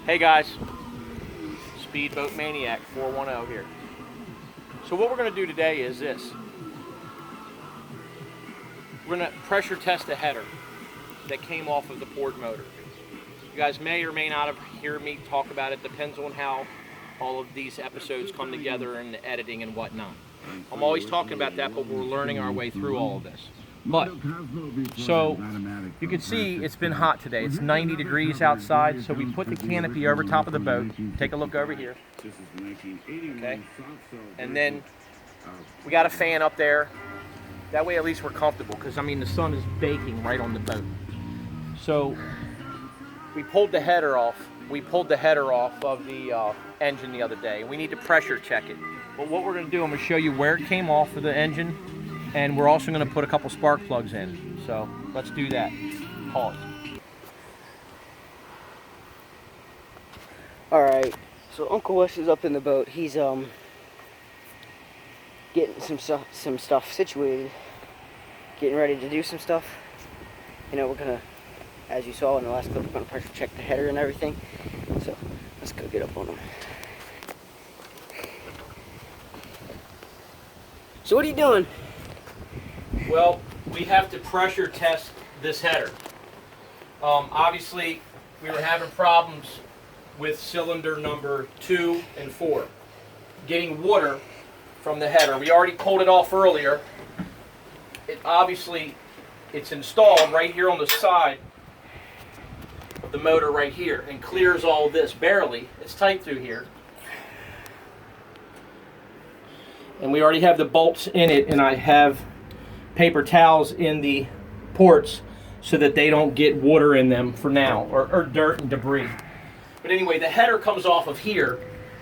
Hey guys, Speedboat Maniac 410 here. So what we're going to do today is this. We're going to pressure test a header that came off of the port motor. You guys may or may not have heard me talk about it. Depends on how all of these episodes come together and the editing and whatnot. I'm always talking about that, but we're learning our way through all of this. But, so, you can see it's been hot today. It's 90 degrees outside, so we put the canopy over top of the boat. Take a look over here. Okay? And then, we got a fan up there. That way at least we're comfortable, because, I mean, the sun is baking right on the boat. So, we pulled the header off. We pulled the header off of the engine the other day. We need to pressure check it. But what we're going to do, I'm going to show you where it came off of the engine. And we're also going to put a couple spark plugs in. So let's do that. Pause. Alright, so Uncle Wes is up in the boat. He's getting some stuff situated. Getting ready to do some stuff. You know, we're going to, as you saw in the last clip, we're going to pressure check the header and everything. So let's go get up on him. So what are you doing? Well, we have to pressure test this header. Obviously, we were having problems with cylinder number 2 and 4. Getting water from the header. We already pulled it off earlier. It's installed right here on the side of the motor right here and clears all of this barely. It's tight through here. And we already have the bolts in it, and I have paper towels in the ports so that they don't get water in them for now, or dirt and debris. But anyway, the header comes off of here.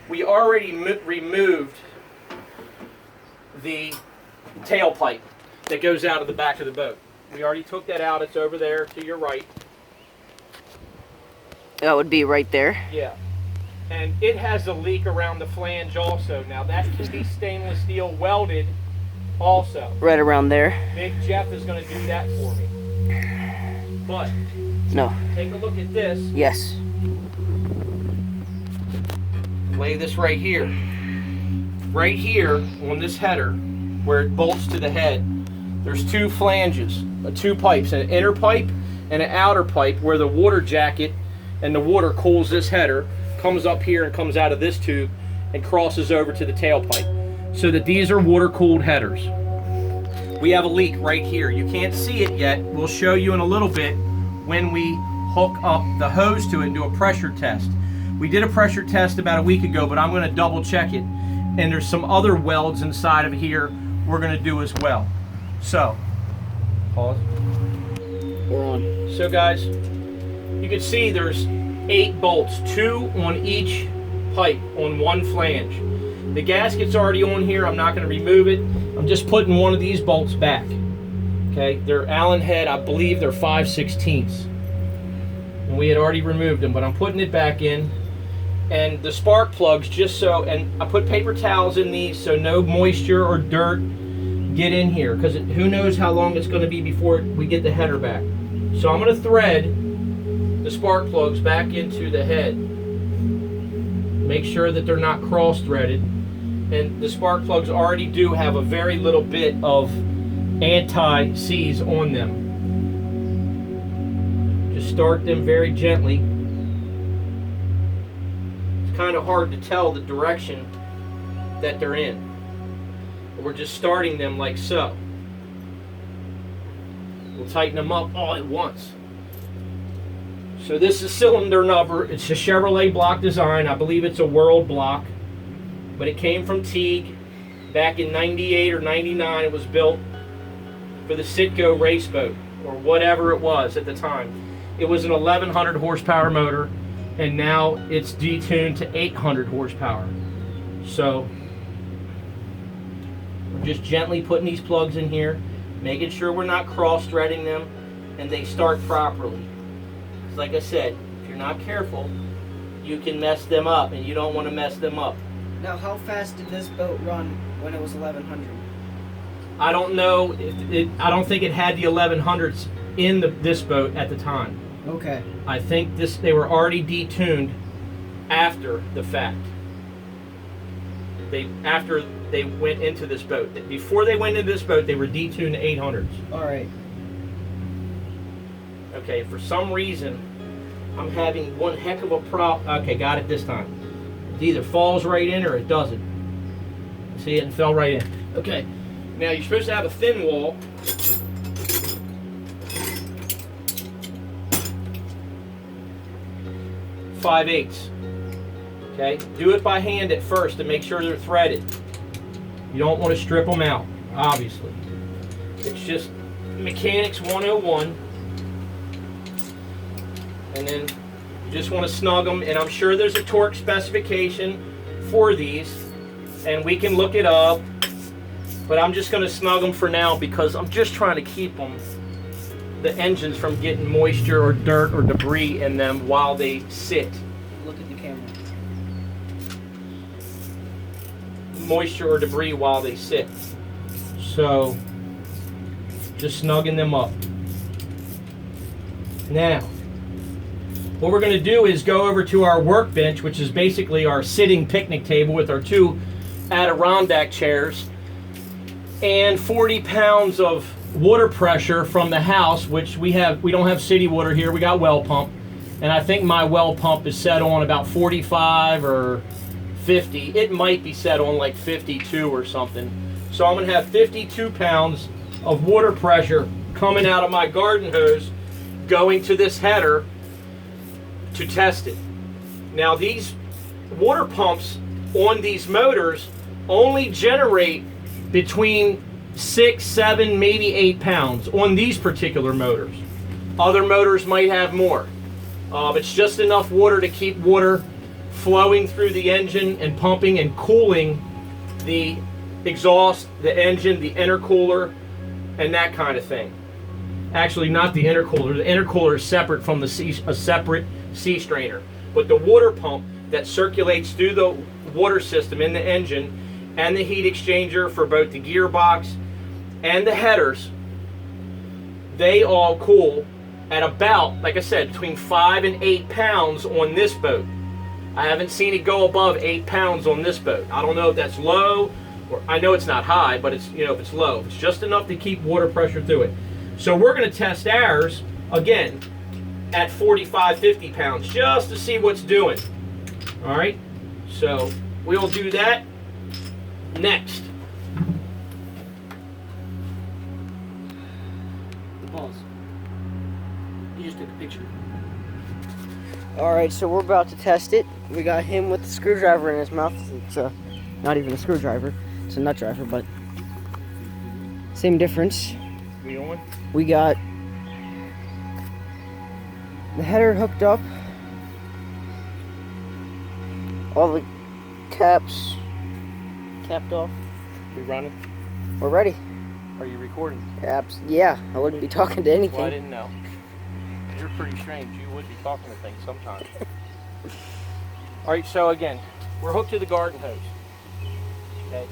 We already removed the tailpipe that goes out of the back of the boat. We already took that out. It's over there to your right. That would be right there. Yeah. And it has a leak around the flange also. Now that can be stainless steel welded also. Right around there. Big Jeff is going to do that for me. But, no. Take a look at this. Yes. Lay this right here. Right here on this header, where it bolts to the head, there's two flanges, two pipes, an inner pipe and an outer pipe where the water jacket and the water cools this header, comes up here and comes out of this tube and crosses over to the tailpipe. So that these are water-cooled headers. We have a leak right here. You can't see it yet. We'll show you in a little bit when we hook up the hose to it and do a pressure test. We did a pressure test about a week ago, but I'm going to double check it. And there's some other welds inside of here we're going to do as well. So, pause. We're on. So guys, you can see there's 8 bolts, 2 on each pipe on one flange. The gasket's already on here. I'm not going to remove it. I'm just putting one of these bolts back. Okay, they're Allen head. I believe they're 5/16. And we had already removed them, but I'm putting it back in. And the spark plugs, just so, and I put paper towels in these so no moisture or dirt get in here, because who knows how long it's going to be before we get the header back. So I'm going to thread the spark plugs back into the head. Make sure that they're not cross-threaded. And the spark plugs already do have a very little bit of anti-seize on them. Just start them very gently. It's kind of hard to tell the direction that they're in. We're just starting them like so. We'll tighten them up all at once. So this is cylinder number. It's a Chevrolet block design. I believe it's a World block. But it came from Teague back in 98 or 99. It was built for the Citgo race boat, or whatever it was at the time. It was an 1100 horsepower motor, and now it's detuned to 800 horsepower. So we're just gently putting these plugs in here, making sure we're not cross-threading them, and they start properly. Like I said, if you're not careful, you can mess them up, and you don't want to mess them up. Now, how fast did this boat run when it was 1100? I don't know. I don't think it had the 1100s in this boat at the time. Okay. I think they were already detuned after the fact. After they went into this boat. Before they went into this boat, they were detuned 800s. All right. Okay, for some reason, I'm having one heck of a problem. Okay, got it this time. It either falls right in or it doesn't. See, it fell right in. Okay, now you're supposed to have a thin wall. Five-eighths. Okay, do it by hand at first to make sure they're threaded. You don't want to strip them out, obviously. It's just mechanics 101. And then you just want to snug them, and I'm sure there's a torque specification for these, and we can look it up, but I'm just going to snug them for now because I'm just trying to keep them, the engines, from getting moisture or dirt or debris in them while they sit. Look at the camera. Moisture or debris while they sit. So just snugging them up. Now what we're going to do is go over to our workbench, which is basically our sitting picnic table with our 2 Adirondack chairs and 40 pounds of water pressure from the house, which we don't have city water here, we got well pump, and I think my well pump is set on about 45 or 50. It might be set on like 52 or something. So I'm going to have 52 pounds of water pressure coming out of my garden hose going to this header to test it. Now these water pumps on these motors only generate between 6, 7, maybe 8 pounds on these particular motors. Other motors might have more. It's just enough water to keep water flowing through the engine and pumping and cooling the exhaust, the engine, the intercooler, and that kind of thing. Actually, not the intercooler. The intercooler is separate from a separate sea strainer. But the water pump that circulates through the water system in the engine and the heat exchanger for both the gearbox and the headers, they all cool at about, like I said, between 5 and 8 pounds on this boat. I haven't seen it go above 8 pounds on this boat. I don't know if that's low, or I know it's not high, but it's, you know, if it's low, it's just enough to keep water pressure through it. So we're going to test ours again at 45, 50 pounds just to see what's doing. All right, so we'll do that next. Pause. You just took a picture. All right, so we're about to test it. We got him with the screwdriver in his mouth. It's not even a screwdriver. It's a nut driver, but same difference. We on? We got the header hooked up. All the caps capped off. We running? We're ready. Are you recording? Yeah, I wouldn't be talking to anything. Well, I didn't know. You're pretty strange. You would be talking to things sometimes. All right, so again, we're hooked to the garden hose. Okay.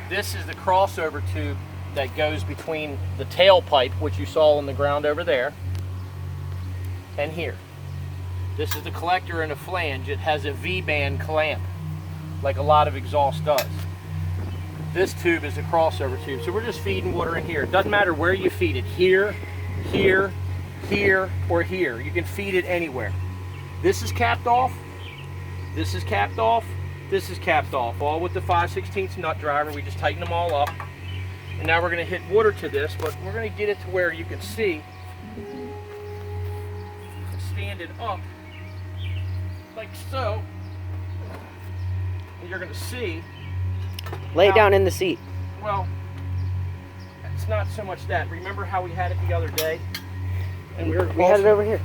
This is the crossover tube that goes between the tailpipe, which you saw on the ground over there, and here. This is the collector and a flange. It has a V-band clamp, like a lot of exhaust does. This tube is the crossover tube, so we're just feeding water in here. It doesn't matter where you feed it, here, here, here, or here. You can feed it anywhere. This is capped off, this is capped off, this is capped off, all with the 5/16 nut driver. We just tighten them all up. And now we're going to hit water to this, but we're going to get it to where you can see stand it up like so. And you're going to see. Lay it down in the seat. Well, it's not so much that. Remember how we had it the other day? And we had it over here.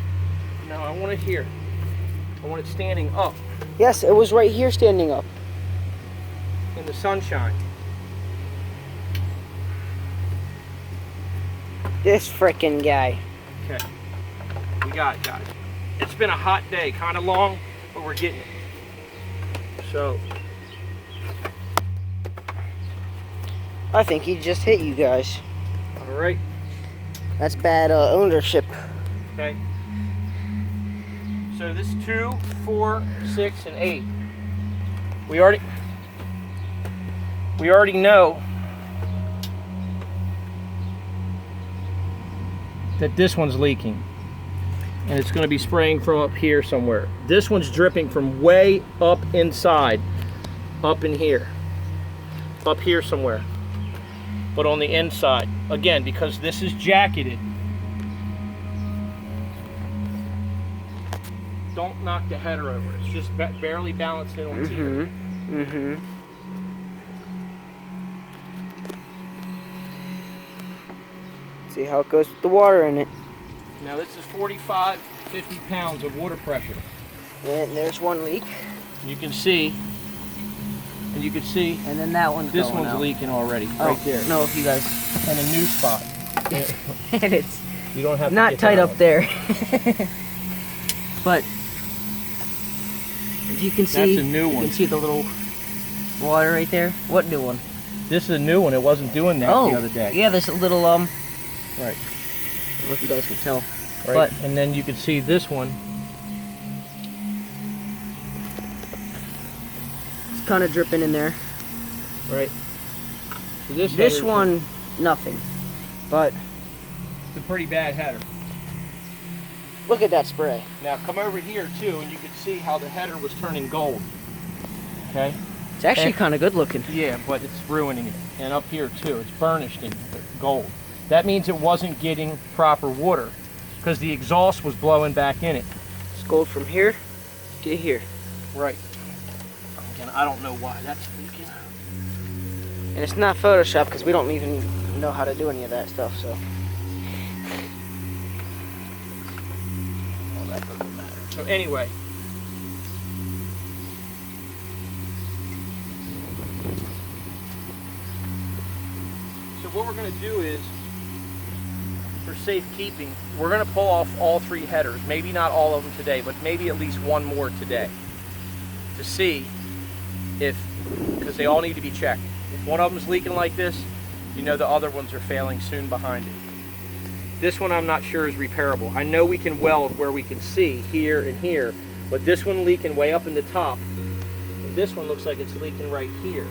No, I want it here. I want it standing up Yes, it was right here standing up. in the sunshine. This frickin' guy. Okay. We got it, guys. It's been a hot day, kind of long, but we're getting it. So, I think he just hit you guys. all right. That's bad ownership. Okay. So this 2, 4, 6, and 8. We already know that this one's leaking. And it's going to be spraying from up here somewhere. This one's dripping from way up inside, up in here, up here somewhere, but on the inside. Again, because this is jacketed. Don't knock the header over. It's just barely balanced in on here. See how it goes with the water in it. Now this is 45, 50 pounds of water pressure. And there's one leak. You can see, and you can see, and then that one's this going one's out. Leaking already, Oh, right there. No, if you guys. And a new spot. And it's You don't have to not get tight that up one. there. But you can see, That's a new you one. can see the little water right there. What new one? This is a new one. It wasn't doing that the other day. Yeah, there's a little Right. I don't know if you guys can tell. Right. But And then you can see this one. it's kind of dripping in there. Right. So this This header's one, nothing. But it's a pretty bad header. look at that spray. Now come over here too, and you can see how the header was turning gold. Okay. It's actually And- kind of good looking. Yeah, but it's ruining it. And up here too, it's burnished in gold. That means it wasn't getting proper water because the exhaust was blowing back in it. It's gold from here to here. Right. Again, I don't know why that's leaking. And it's not Photoshop because we don't even know how to do any of that stuff, so. Well, that doesn't matter. So anyway. So what we're going to do is, for safekeeping, we're going to pull off all 3 headers. Maybe not all of them today, but maybe at least one more today. To see if, because they all need to be checked. If one of them's leaking like this, you know the other ones are failing soon behind it. This one I'm not sure is repairable. I know we can weld where we can see here and here, but this one leaking way up in the top, and this one looks like it's leaking right here.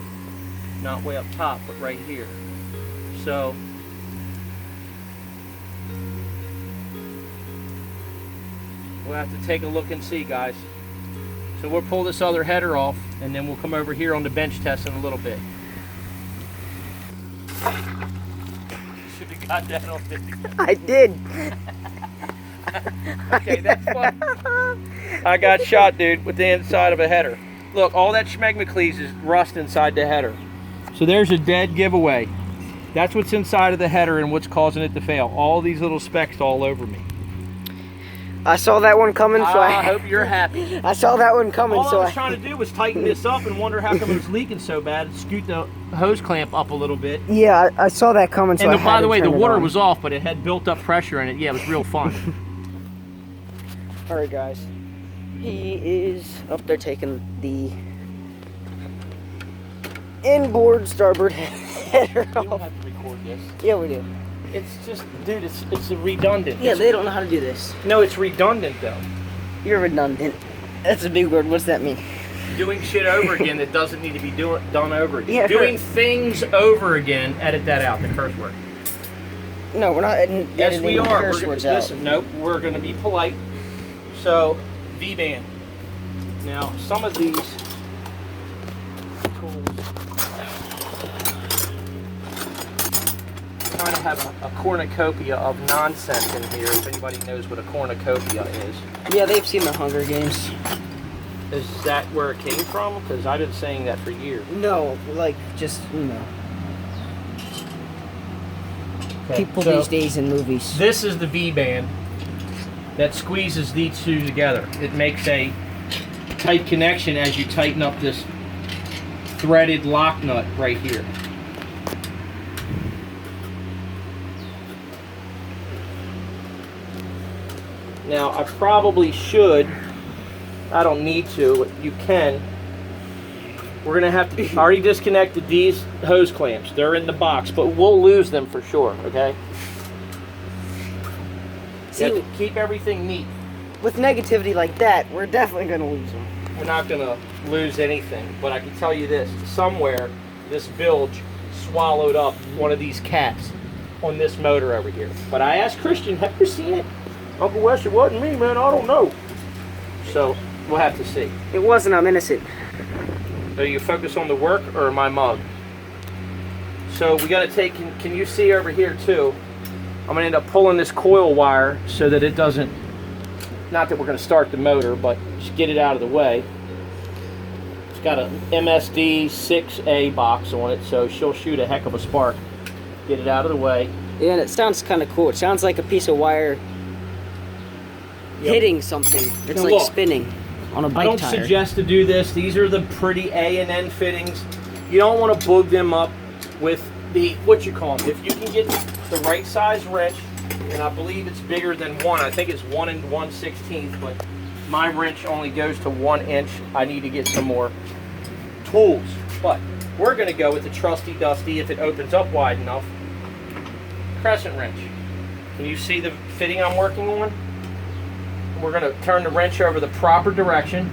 Not way up top, but right here. So, we'll have to take a look and see, guys. So we'll pull this other header off, and then we'll come over here on the bench test in a little bit. Should have got that on 50. I did. Okay, that's fun. I got shot, dude, with the inside of a header. Look, all that schmegmacles is rust inside the header. So there's a dead giveaway. That's what's inside of the header and what's causing it to fail. All these little specks all over me. I saw that one coming, so I hope you're happy. I saw that one coming, All so I was trying to do was tighten this up and wonder how come it was leaking so bad. Scoot the hose clamp up a little bit. Yeah, I saw that coming, so And I by had the to way, the turn it water on. was off, but it had built up pressure in it. Yeah, it was real fun. All right, guys. He is up there taking the inboard starboard header You don't off. have to record this. Yeah, we do. It's just, dude, it's redundant. Yeah, they don't know how to do this. No, it's redundant though. You're redundant. That's a big word. What's that mean? Doing shit over again that doesn't need to be done over again. Yeah, Doing things over again. Edit that out, the curse word. No, we're not Yes, we are. curse words out. Listen, nope, we're going to be polite. So, V-band. Now, some of these tools kind of have a cornucopia of nonsense in here, if anybody knows what a cornucopia is. Yeah, they've seen the Hunger Games. Is that where it came from? Because I've been saying that for years. No, like, just, you know, Okay, people so these days in movies. this is the V-band that squeezes these two together. It makes a tight connection as you tighten up this threaded lock nut right here. Now, I probably should, I don't need to, but you can. We're gonna have to, I already disconnected these hose clamps. They're in the box, but we'll lose them for sure, okay? You have to keep everything neat. with negativity like that, we're definitely going to lose them. We're not going to lose anything, but I can tell you this. Somewhere, this bilge swallowed up one of these cats on this motor over here. But I asked Christian, have you seen it? Uncle Wes, it wasn't me, man. I don't know. So, we'll have to see. It wasn't. I'm innocent. So you focus on the work or my mug? So we got to take, can you see over here too? I'm going to end up pulling this coil wire so that it doesn't, not that we're going to start the motor, but just get it out of the way. It's got a MSD 6A box on it, so she'll shoot a heck of a spark. Get it out of the way. Yeah, and it sounds kind of cool. It sounds like a piece of wire hitting something. It's now like look, spinning on a bike I don't tire. suggest to do this. These are the pretty A and N fittings. You don't want to boog them up with the, what you call them. If you can get the right size wrench, and I believe it's bigger than one. I think it's 1 1/16, but my wrench only goes to 1 inch. I need to get some more tools. But we're going to go with the trusty dusty, if it opens up wide enough, crescent wrench. Can you see the fitting I'm working on? We're going to turn the wrench over the proper direction.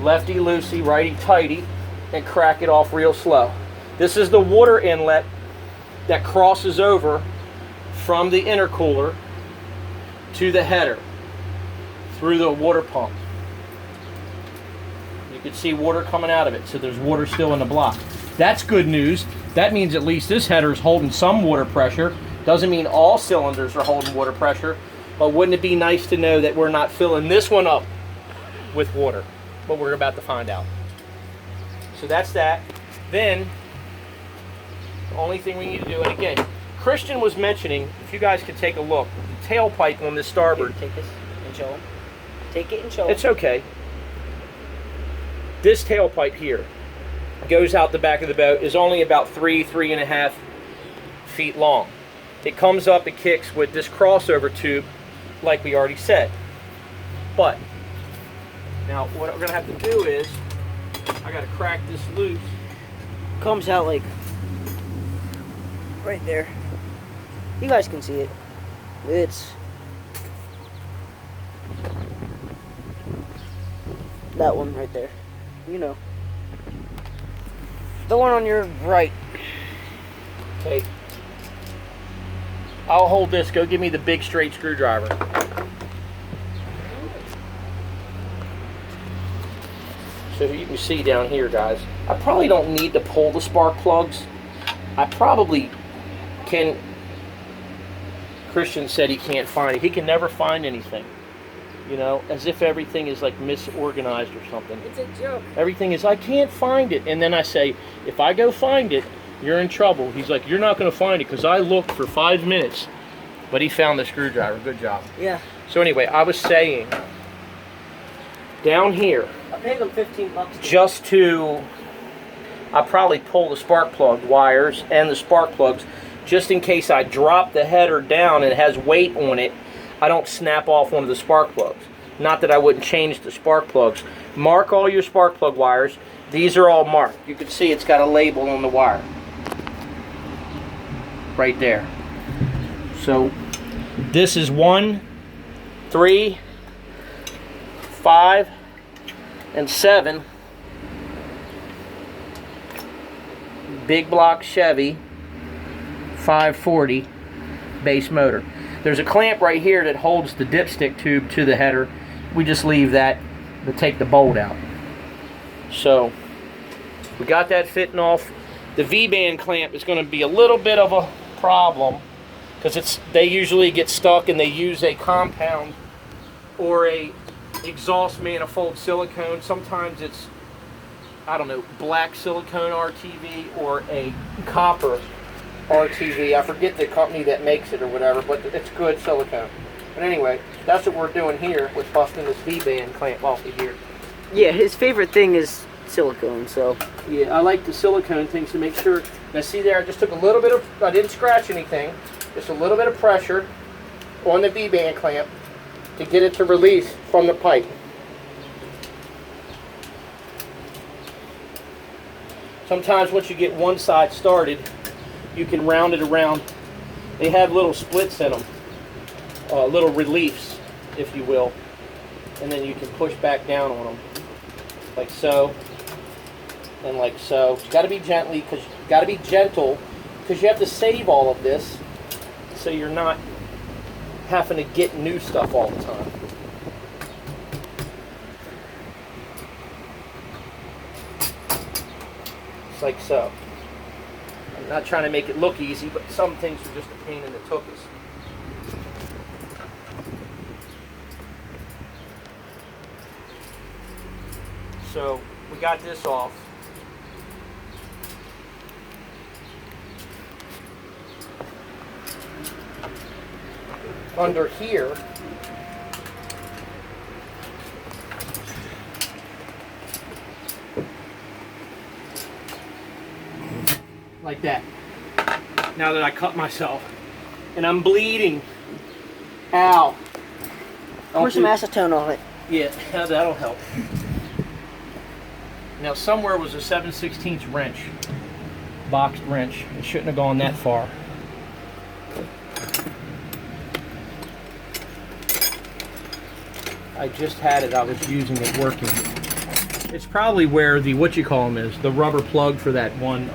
Lefty loosey, righty tighty, and crack it off real slow. This is the water inlet that crosses over from the intercooler to the header through the water pump. You can see water coming out of it, so there's water still in the block. That's good news. That means at least this header is holding some water pressure. Doesn't mean all cylinders are holding water pressure, but wouldn't it be nice to know that we're not filling this one up with water? But we're about to find out. So that's that. Then, the only thing we need to do, and again, Christian was mentioning, if you guys could take a look, the tailpipe on this starboard. Take this and show them. Take it and show them. It's okay. This tailpipe here goes out the back of the boat, is only about 3.5 feet long. It comes up, it kicks with this crossover tube, like we already said. But, now what we're going to have to do is, I got to crack this loose. Comes out like right there. You guys can see it. It's that one right there. You know. The one on your right. Okay. I'll hold this. Go give me the big straight screwdriver. So you can see down here, guys, I probably don't need to pull the spark plugs. I probably can. Christian said he can't find it. He can never find anything. You know, as if everything is like misorganized or something. It's a joke. Everything is, I can't find it. And then I say, if I go find it, you're in trouble. He's like, you're not going to find it because I looked for 5 minutes. But he found the screwdriver. Good job. Yeah. So anyway, I was saying, down here, I paid them $15. just to, I probably pull the spark plug wires and the spark plugs just in case I drop the header down and it has weight on it. I don't snap off one of the spark plugs. Not that I wouldn't change the spark plugs. Mark all your spark plug wires. These are all marked. You can see it's got a label on the wire. Right there. So this is 1, 3, 5, and 7. Big block Chevy 540 base motor. There's a clamp right here that holds the dipstick tube to the header. We just leave that to take the bolt out. So we got that fitting off. The V-band clamp is going to be a little bit of a problem because they usually get stuck and they use a compound or a exhaust manifold silicone. Sometimes it's, I don't know, black silicone RTV or a copper RTV. I forget the company that makes it or whatever, but it's good silicone. But anyway, that's what we're doing here with busting this V-band clamp off of here. Yeah, his favorite thing is silicone, so. Yeah, I like the silicone things to make sure. Now see there, I just took a little bit of, I didn't scratch anything, just a little bit of pressure on the V-band clamp to get it to release from the pipe. Sometimes once you get one side started, you can round it around They have little splits in them, little reliefs, if you will, and then you can push back down on them, like so, and like so. You got to be gentle because you have to save all of this, so you're not having to get new stuff all the time. It's like so. I'm not trying to make it look easy, but some things are just a pain in the tuchus. So we got this off. Under here, like that. Now that I cut myself and I'm bleeding. Ow. Pour some acetone on it. Yeah, that'll help. Now somewhere was a 7/16 wrench, boxed wrench. It shouldn't have gone that far. I just had it, I was using it working. It's probably where the, is, the rubber plug for that one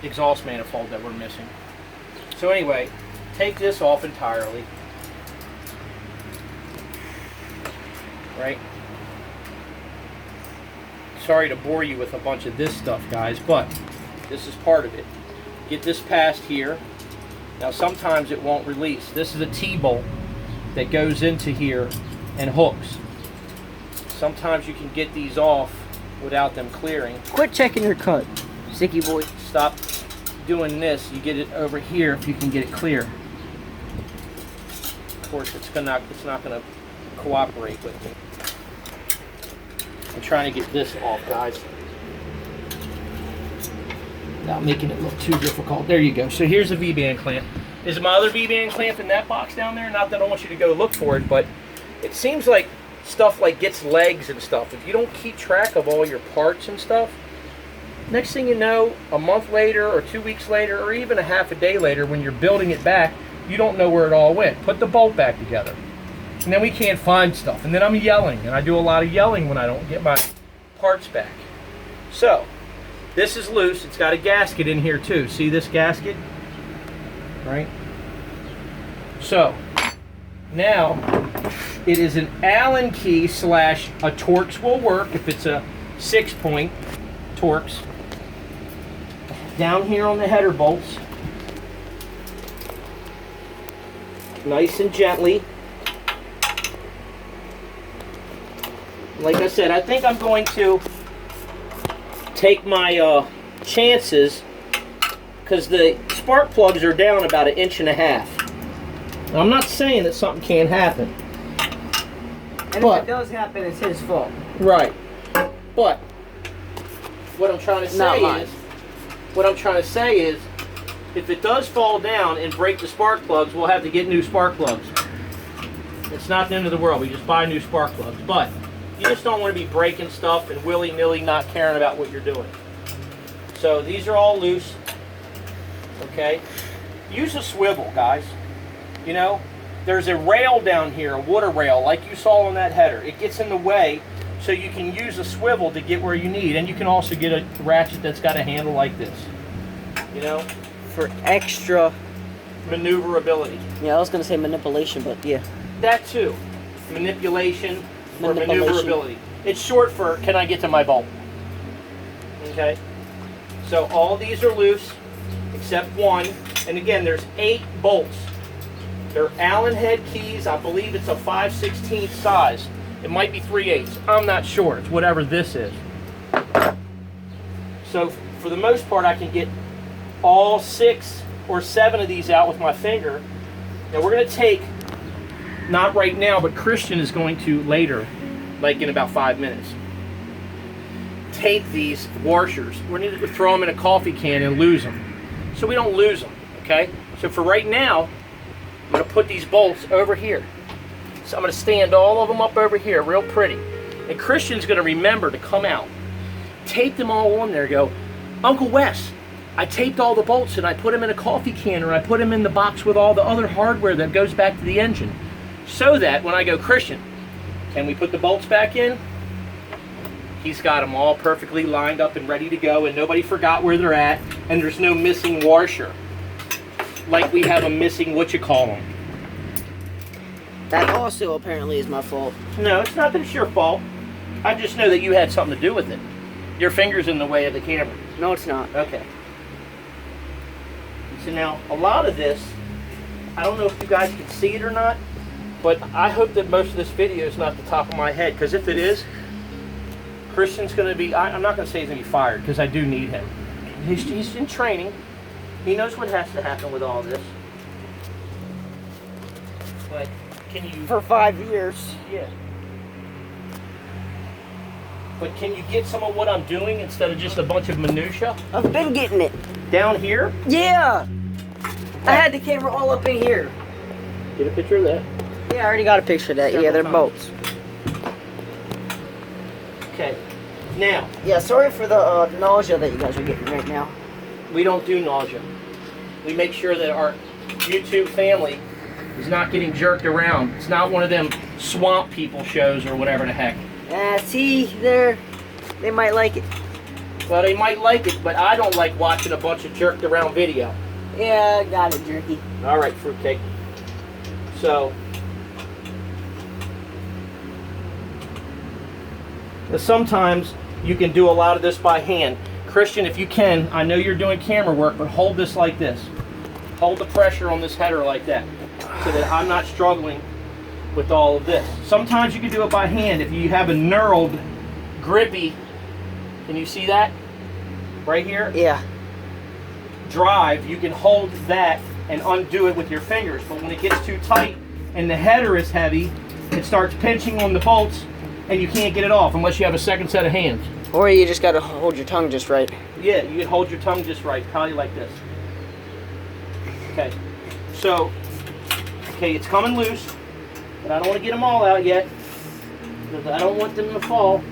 exhaust manifold that we're missing. So anyway, take this off entirely. Right? Sorry to bore you with a bunch of this stuff, guys, but this is part of it. Get this past here. Now sometimes it won't release. This is a T-bolt that goes into here and hooks. Sometimes you can get these off without them clearing. Quit checking your cut, Sticky boy. Stop doing this. You get it over here if you can get it clear. Of course, it's not gonna cooperate with me. I'm trying to get this off, guys, without making it look too difficult. There you go. So here's a V-band clamp. Is my other V-band clamp in that box down there? Not that I want you to go look for it, but it seems like stuff like gets legs and stuff. If you don't keep track of all your parts and stuff, next thing you know, a month later or 2 weeks later or even a half a day later when you're building it back, you don't know where it all went. Put the bolt back together. And then we can't find stuff. And then I'm yelling, and I do a lot of yelling when I don't get my parts back. So, this is loose. It's got a gasket in here too. See this gasket? Right? So, now it is an Allen key / a Torx will work if it's a 6-point Torx. Down here on the header bolts, nice and gently. Like I said, I think I'm going to take my chances because the spark plugs are down about 1.5 inches. Now, I'm not saying that something can't happen. And if it does happen, it's his fault. Right. But what I'm trying to say is, if it does fall down and break the spark plugs, we'll have to get new spark plugs. It's not the end of the world. We just buy new spark plugs. But you just don't want to be breaking stuff and willy-nilly not caring about what you're doing. So these are all loose. Okay? Use a swivel, guys. You know, there's a rail down here, a water rail, like you saw on that header. It gets in the way, so you can use a swivel to get where you need. And you can also get a ratchet that's got a handle like this. You know? For extra maneuverability. Yeah, I was going to say manipulation, but yeah. That too. Manipulation or maneuverability. It's short for, can I get to my bolt? Okay? So all these are loose, except one. And again, there's 8 bolts. They're Allen head keys. I believe it's a 5/16 size. It might be 3/8. I'm not sure. It's whatever this is. So for the most part, I can get all 6 or 7 of these out with my finger. Now we're going to take, not right now, but Christian is going to later, like in about 5 minutes, take these washers. We're going to throw them in a coffee can and lose them. So we don't lose them, okay? So for right now, I'm going to put these bolts over here. So I'm going to stand all of them up over here, real pretty. And Christian's going to remember to come out, tape them all on there, go, Uncle Wes, I taped all the bolts and I put them in a coffee can, or I put them in the box with all the other hardware that goes back to the engine, so that when I go, Christian, can we put the bolts back in? He's got them all perfectly lined up and ready to go, and nobody forgot where they're at, and there's no missing washer like we have a missing them. That also apparently is my fault. No, it's not that it's your fault. I just know that you had something to do with it. Your finger's in the way of the camera. No, it's not. Okay. So now, a lot of this, I don't know if you guys can see it or not, but I hope that most of this video is not the top of my head, because if it is, Christian's going to be, I'm not going to say he's going to be fired, because I do need him. He's in training. He knows what has to happen with all this. But can you... For 5 years. Yeah. But can you get some of what I'm doing instead of just a bunch of minutia? I've been getting it. Down here? Yeah. I had the camera all up in here. Get a picture of that. Yeah, I already got a picture of that. Yeah, they're bolts. Okay. Now. Yeah, sorry for the nausea that you guys are getting right now. We don't do nausea. We make sure that our YouTube family is not getting jerked around. It's not one of them swamp people shows or whatever the heck. See, they might like it. Well, they might like it, but I don't like watching a bunch of jerked around video. Yeah, I got it, jerky. All right, fruitcake. So, sometimes you can do a lot of this by hand. Christian, if you can, I know you're doing camera work, but hold this like this. Hold the pressure on this header like that, so that I'm not struggling with all of this. Sometimes you can do it by hand if you have a knurled, grippy, can you see that? Right here? Yeah. Drive, you can hold that and undo it with your fingers, but when it gets too tight and the header is heavy, it starts pinching on the bolts and you can't get it off unless you have a second set of hands. Or you just gotta hold your tongue just right. Yeah, you can hold your tongue just right, probably like this. Okay, so, okay, it's coming loose, but I don't want to get them all out yet, because I don't want them to fall.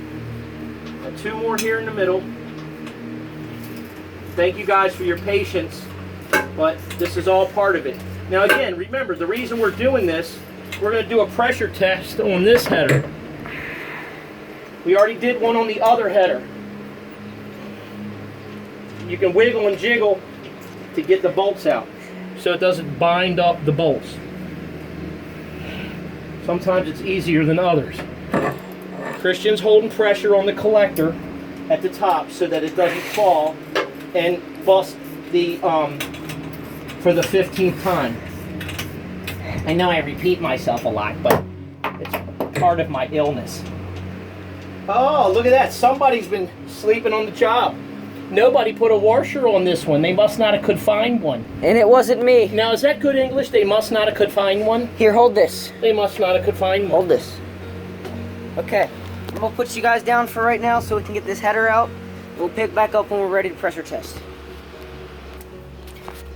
Got 2 more here in the middle. Thank you guys for your patience, but this is all part of it. Now again, remember, the reason we're doing this, we're going to do a pressure test on this header. We already did one on the other header. You can wiggle and jiggle to get the bolts out, so it doesn't bind up the bolts. Sometimes it's easier than others. Christian's holding pressure on the collector at the top so that it doesn't fall and bust the for the 15th time. I know I repeat myself a lot, but it's part of my illness. Oh, look at that. Somebody's been sleeping on the job. Nobody put a washer on this one. They must not have could find one. And it wasn't me. Now, is that good English? They must not have could find one? Here, hold this. They must not have could find one. Hold this. Okay. I'm going to put you guys down for right now so we can get this header out. We'll pick back up when we're ready to pressure test.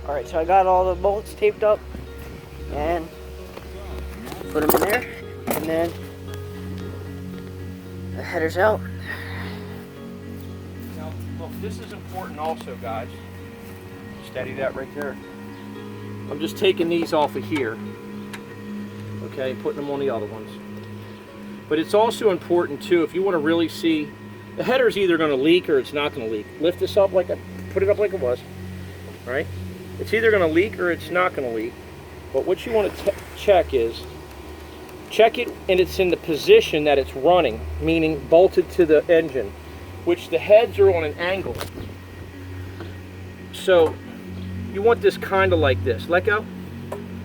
Alright, so I got all the bolts taped up. And put them in there. And then the header's out. Now, look, this is important also, guys. Steady that right there. I'm just taking these off of here. Okay, putting them on the other ones. But it's also important too, if you want to really see, the header's either going to leak or it's not going to leak. Lift this up like put it up like it was, right? It's either going to leak or it's not going to leak. But what you want to check is, check it and it's in the position that it's running, meaning bolted to the engine, which the heads are on an angle. So you want this kind of like this. Let go.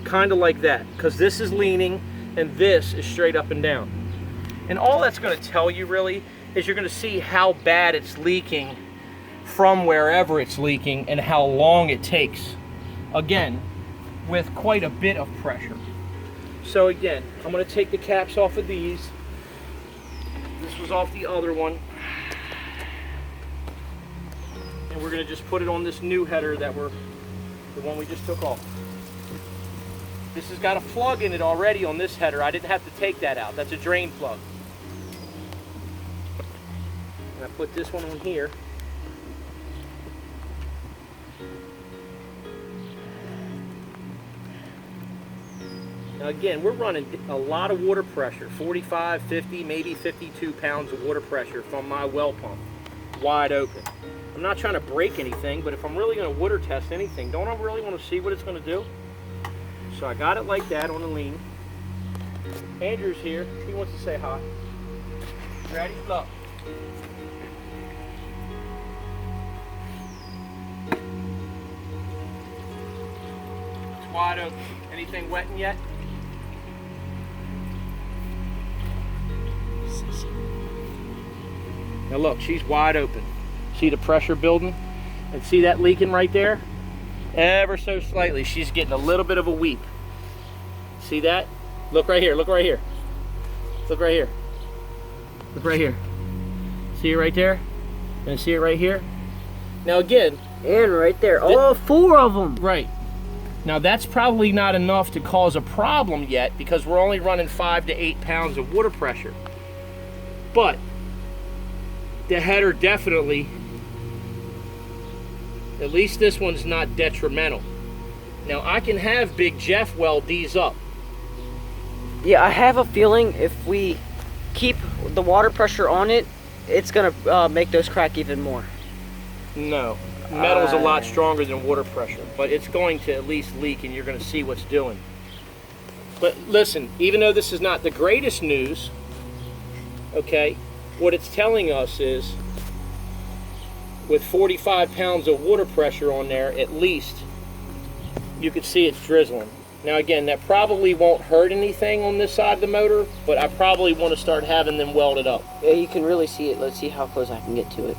Kind of like that, because this is leaning and this is straight up and down. And all that's going to tell you really is you're going to see how bad it's leaking from wherever it's leaking and how long it takes. Again, with quite a bit of pressure. So again, I'm going to take the caps off of these. This was off the other one. And we're going to just put it on this new header that the one we just took off. This has got a plug in it already on this header. I didn't have to take that out. That's a drain plug. And I put this one on here. Now again, we're running a lot of water pressure, 45, 50, maybe 52 pounds of water pressure from my well pump, wide open. I'm not trying to break anything, but if I'm really going to water test anything, don't I really want to see what it's going to do? So I got it like that on the lean. Andrew's here. He wants to say hi. Ready? Look. It's wide open. Anything wetting yet? Now look, she's wide open. See the pressure building? And see that leaking right there? Ever so slightly. She's getting a little bit of a weep. See that? Look right here, look right here. Look right here. Look right here. See it right there? And see it right here? Now again, And right there, all 4 of them. right. Now that's probably not enough to cause a problem yet because we're only running 5 to 8 pounds of water pressure. But the header definitely, at least this one's not detrimental. Now I can have Big Jeff weld these up. Yeah, I have a feeling if we keep the water pressure on it, it's gonna make those crack even more. No, metal's a lot stronger than water pressure, but it's going to at least leak and you're going to see what's doing. But listen, even though this is not the greatest news, okay, what it's telling us is with 45 pounds of water pressure on there, at least you could see it's drizzling. Now again, that probably won't hurt anything on this side of the motor, but I probably want to start having them welded up. Yeah, you can really see it. Let's see how close I can get to it.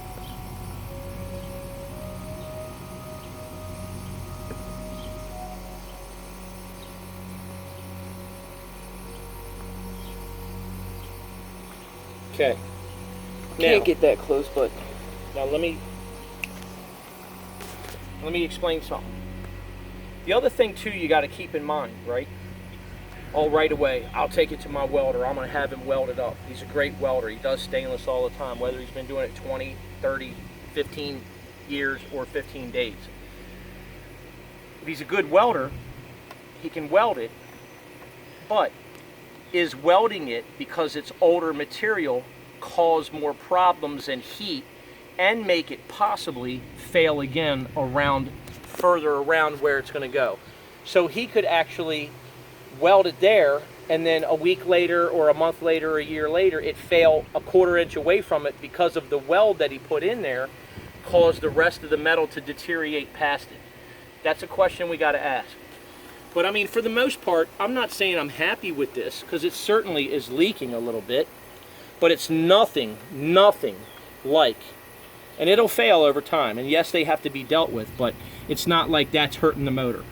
Okay. Can't get that close, but Now let me explain something. The other thing too you got to keep in mind, right? Oh, right away, I'll take it to my welder. I'm going to have him weld it up. He's a great welder. He does stainless all the time, whether he's been doing it 20, 30, 15 years or 15 days. If he's a good welder, he can weld it, but is welding it because it's older material cause more problems and heat and make it possibly fail again further around where it's going to go? So he could actually weld it there and then a week later or a month later or a year later it fail a 1/4 inch away from it because of the weld that he put in there caused the rest of the metal to deteriorate past it. That's a question we got to ask. But I mean, for the most part, I'm not saying I'm happy with this because it certainly is leaking a little bit, but it's nothing like, and it'll fail over time. And yes, they have to be dealt with, but it's not like that's hurting the motor.